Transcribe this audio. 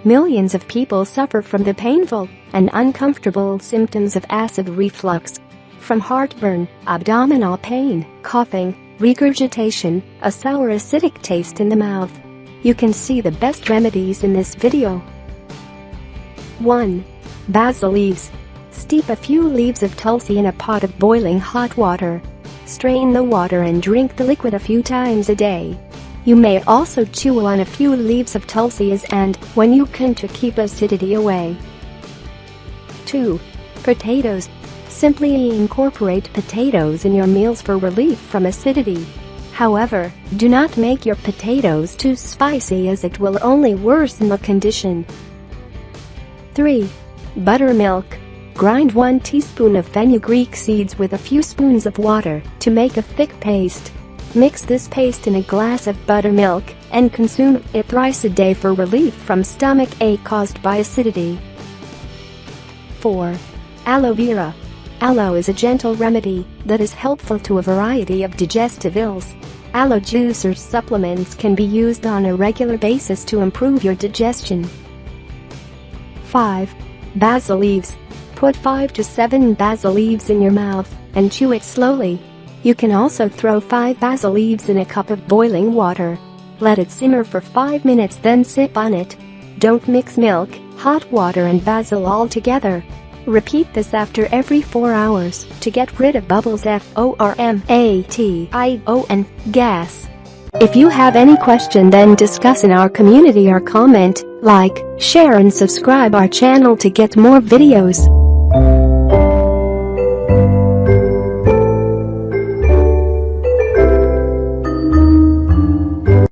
Millions of people suffer from the painful and uncomfortable symptoms of acid reflux. From heartburn, abdominal pain, coughing, regurgitation, a sour acidic taste in the mouth. You can see the best remedies in this video. 1. Basil leaves. Steep a few leaves of tulsi in a pot of boiling hot water. Strain the water and drink the liquid a few times a day. You may also chew on a few leaves of tulsi and, when you can, to keep acidity away. 2. Potatoes. Simply incorporate potatoes in your meals for relief from acidity. However, do not make your potatoes too spicy as it will only worsen the condition. 3. Buttermilk. Grind 1 teaspoon of fenugreek seeds with a few spoons of water to make a thick paste. Mix this paste in a glass of buttermilk and consume it thrice a day for relief from stomach ache caused by acidity. 4. Aloe vera. Aloe is a gentle remedy that is helpful to a variety of digestive ills. Aloe juice or supplements can be used on a regular basis to improve your digestion. 5. Basil leaves. Put 5 to 7 basil leaves in your mouth and chew it slowly. You can also throw 5 basil leaves in a cup of boiling water. Let it simmer for 5 minutes, then sip on it. Don't mix milk, hot water and basil all together. Repeat this after every 4 hours to get rid of bubbles, formation, gas. If you have any question, then discuss in our community or comment, like, share and subscribe our channel to get more videos.